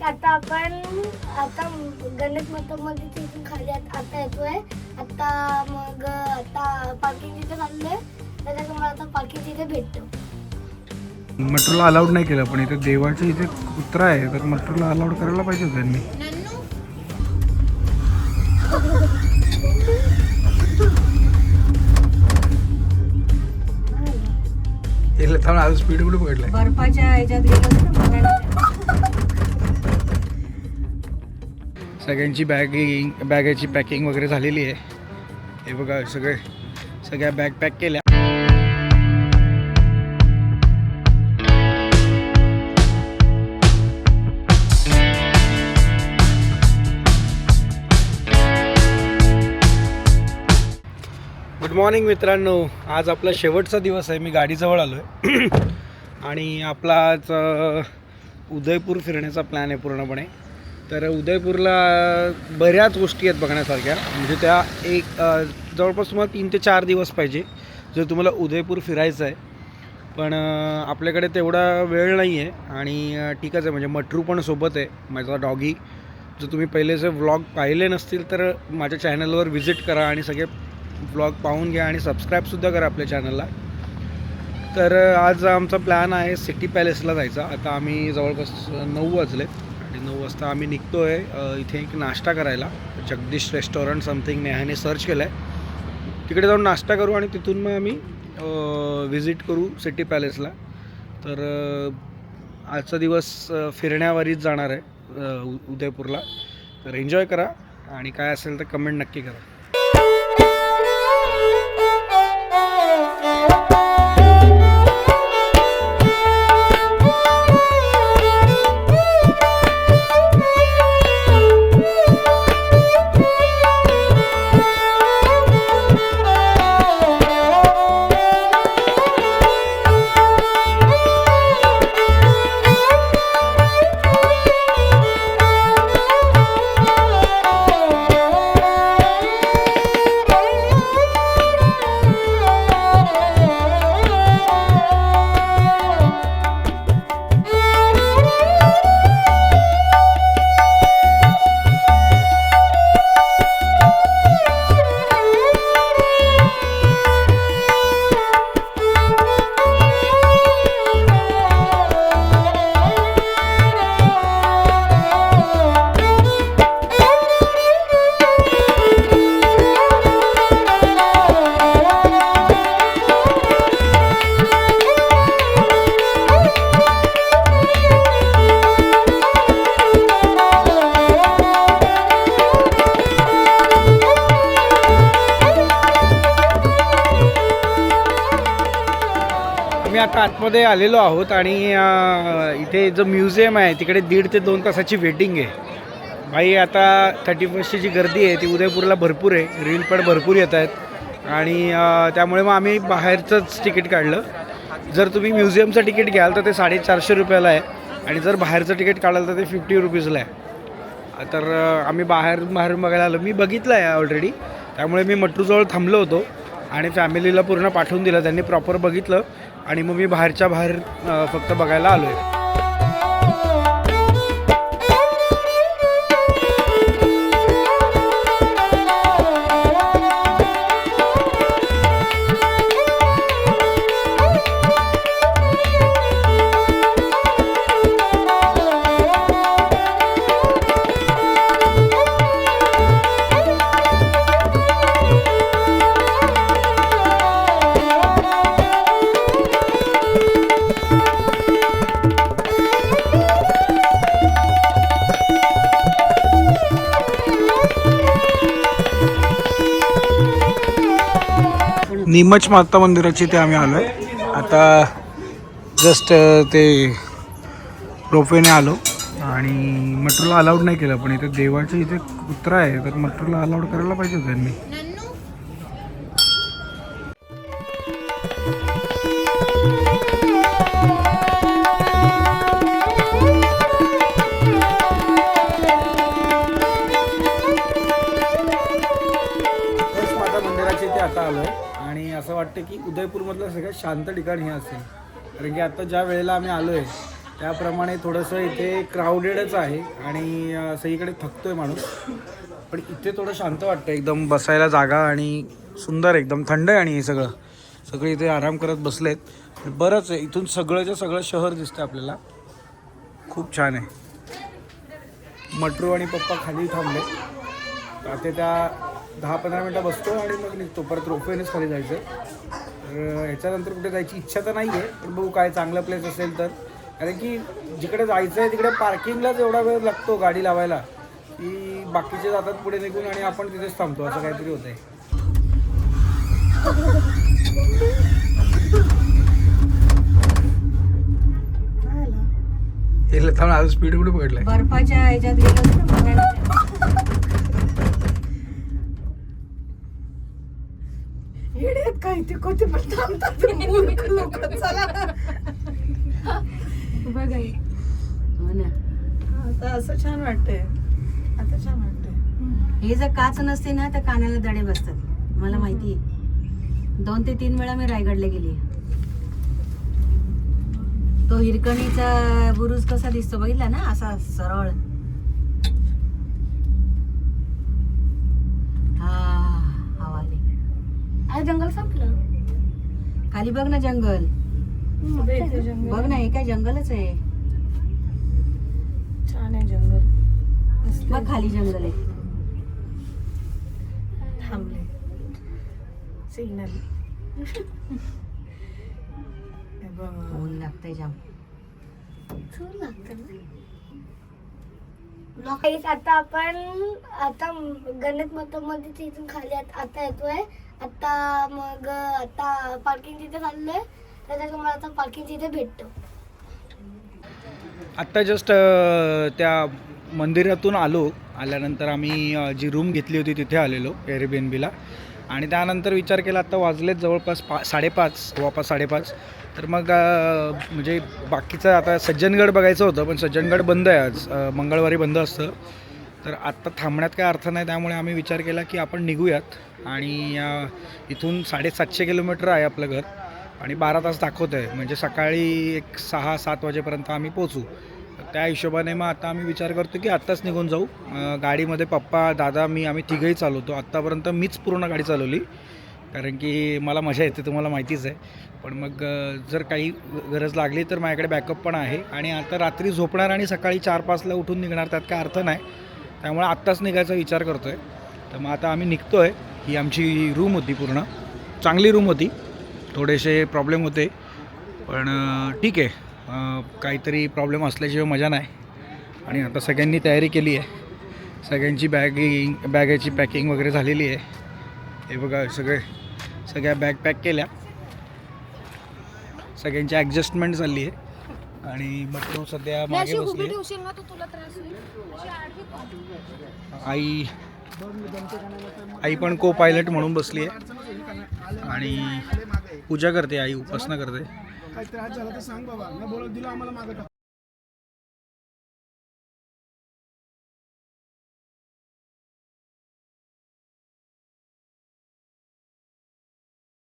आता आपण गणेश मंडपमध्ये तिथून खाली आता येतोय. आता पार्किंग तिथे चाललोय, त्याच्यात मला आता पार्किंग तिथे भेटतो. मेट्रोला अलाउड नाही केलं, पण इथे देवाच्या इथे कुत्रा आहे, तर मेट्रोला अलाउड करायला पाहिजे होतं त्यांनी. आज स्पीड कुठे पकडलाय? बर्फाच्या ह्याच्यात गेलो. सगळ्यांची बॅगेची पॅकिंग वगैरे झालेली आहे. हे बघा सगळ्या बॅग पॅक केल्या. गुड मॉर्निंग मित्रांनो, आज आपला शेवटचा दिवस आहे. मी गाडीजवळ आलो आहे आणि आपला आज उदयपूर फिरण्याचा प्लॅन आहे पूर्णपणे. तर उदयपूरला बऱ्याच गोष्टी आहेत बघण्यासारख्या, म्हणजे त्या जवळपास तुम्हाला 3 ते 4 दिवस पाहिजे जर तुम्हाला उदयपूर फिरायचं आहे. पण आपल्याकडे तेवढा वेळ नाही आहे आणि ठीकच आहे, म्हणजे मटरू पण सोबत आहे, माझा डॉगी. जर तुम्ही पहिलेचे व्लॉग पाहिले नसतील तर माझ्या चॅनलवर व्हिजिट करा आणि सगळे व्लॉग पाहून घ्या आणि सबस्क्राईबसुद्धा करा आपल्या चॅनलला. तर आज आमचा प्लॅन आहे सिटी पॅलेसला जायचा. आता आम्ही जवळपास 9 वाजले आणि 9 वाजता आम्ही निघतो आहे इथे एक नाश्ता करायला. जगदीश रेस्टॉरंट समथिंग नेहाने सर्च केलं आहे, तिकडे जाऊन नाश्ता करू आणि तिथून मग आम्ही व्हिजिट करू सिटी पॅलेसला. तर आजचा दिवस फिरण्यावरच जाणार आहे उदयपूरला. तर एन्जॉय करा आणि काय असेल तर कमेंट नक्की करा. आम्ही आता आतमध्ये आलेलो आहोत आणि इथे जो म्युझियम आहे तिकडे 1.5 ते 2 तासाची वेटिंग आहे. भाई आता 31ची जी गर्दी आहे ती उदयपूरला भरपूर आहे, रील पण भरपूर येत आहेत आणि त्यामुळे मग आम्ही बाहेरचंच तिकीट काढलं. जर तुम्ही म्युझियमचं तिकीट घ्याल तर ते 450 रुपयाला आहे आणि जर बाहेरचं तिकीट काढाल तर ते 50 रुपीजला आहे. तर आम्ही बाहेरून बघायला आलो. मी बघितलं आहे ऑलरेडी, त्यामुळे मी मट्रूजवळ थांबलो होतो आणि फॅमिलीला पूर्ण पाठवून दिलं. त्यांनी प्रॉपर बघितलं आणि मग मी बाहेरच्या बाहेर फक्त बघायला आलो आहे. नीमच माता मंदिराची ते आम्ही आलो आहे. आता जस्ट ते रोपवेने आलो आणि मेट्रोला अलाउड नाही केलं, पण इथे देवाच्या इथे कुत्रा आहे, तर मेट्रोला अलाउड करायला पाहिजे होतं त्यांनी. माता मंदिराच्या इथे आता आलो आहे आणि असं वाटतं की उदयपूरमधलं सगळ्यात शांत ठिकाण हे असेल, कारण की आता ज्या वेळेला आम्ही आलो आहे त्याप्रमाणे थोडंसं इथे क्राऊडेडच आहे आणि सगळीकडे थकतोय माणूस. पण इथे थोडं शांत वाटतं, एकदम बसायला जागा आणि सुंदर, एकदम थंड आहे. आणि हे सगळे इथे आराम करत बसलेत. बरंच आहे, इथून सगळंच्या सगळं शहर दिसतं आपल्याला. खूप छान आहे. मट्रू आणि पप्पा खाली थांबले. आता त्या 10-15 मिनटं बसतो आणि मग निघतो. परत रोपवेनेच खाली जायचं. तर ह्याच्यानंतर कुठे जायची इच्छा तर नाही आहे, पण बघू काय चांगला प्लेस असेल तर. कारण की जिकडे जायचं आहे तिकडे पार्किंगलाच एवढा वेळ लागतो गाडी लावायला की बाकीचे जातात पुढे निघून आणि आपण तिथेच थांबतो, असं काहीतरी होतं आहे. थांब, आज स्पीड कुठे पकडलाय? बर्फाच्या ह्याच्यात गेलो होतो ना मंगळात. येड्यात काय ते कोणते पण थांबतात मूर्ख लोक. चला बघा हो ना, आता असं छान वाटतंय. आता छान वाटतंय. हे जर काच नसते ना तर कानाला दडे बसतात. मला माहिती आहे, 2 ते 3 वेळा मी रायगडला गेली. तो हिरकणीचा बुरुज कसा दिसतो बघितला ना, असा सरळ. हा हवा आली. जंगल संपलं. खाली बघ ना जंगल. बघ ना, हे काय जंगलच आहे. छान आहे जंगल. बघ खाली जंगल आहे. थांबले सिग्नल. ऊन लागतंय जाम. आता आपण गणेश मध्ये इथून खाली आता येतोय. आता पार्किंग तिथे चाललोय, त्याच्यामुळे आता पार्किंग तिथे भेटतो. आत्ता जस्ट त्या मंदिरातून आल्यानंतर आम्ही जी रूम घेतली होती तिथे आलेलो एअरबीएनबीला. आणि त्यानंतर विचार केला, आत्ता वाजलेत जवळपास 5:30. तर मग म्हणजे बाकीचं आता सज्जनगड बघायचं होतं, पण सज्जनगड बंद आहे आज, मंगळवारी बंद असतं. तर आत्ता थांबण्यात काय अर्थ नाही. त्यामुळे आम्ही विचार केला की आपण निघूयात. आणि इथून 750 किलोमीटर आहे आपलं घर आणि 12 तास दाखवत आहे. म्हणजे सकाळी एक 6-7 वाजेपर्यंत आम्ही पोचू. त्या हिशोबाने मग आता आम्ही विचार करतो की आत्ताच निघून जाऊ. गाडीमध्ये पप्पा, दादा, मी, आम्ही तिघंही चालवतो. आत्तापर्यंत मीच पूर्ण गाडी चालवली, कारण की मला मजा येते, तुम्हाला माहितीच आहे. पण मग जर काही गरज लागली तर माझ्याकडे बॅकअप पण आहे. आणि आता रात्री झोपणार आणि सकाळी 4-5ला उठून निघणार, त्यात काय अर्थ नाही. त्यामुळे आत्ताच निघायचा विचार करतो आहे. तर मग आता आम्ही निघतो आहे. ही आमची रूम होती, पूर्ण चांगली रूम होती. थोडेसे प्रॉब्लेम होते, पण ठीक आहे. काहीतरी प्रॉब्लेम असल्याशिवाय मजा नाही. आणि आता सगळ्यांनी तयारी केली आहे. सगळ्यांची बॅगेची पॅकिंग वगैरे झालेली आहे. हे बघा, सगळ्या बॅग पॅक केल्या. सगळ्यांची ॲडजस्टमेंट झाली आहे. आणि मग तो सध्या मागे बसली. आई पण को पायलट म्हणून बसली आहे आणि पूजा करते. आई उपासना करते.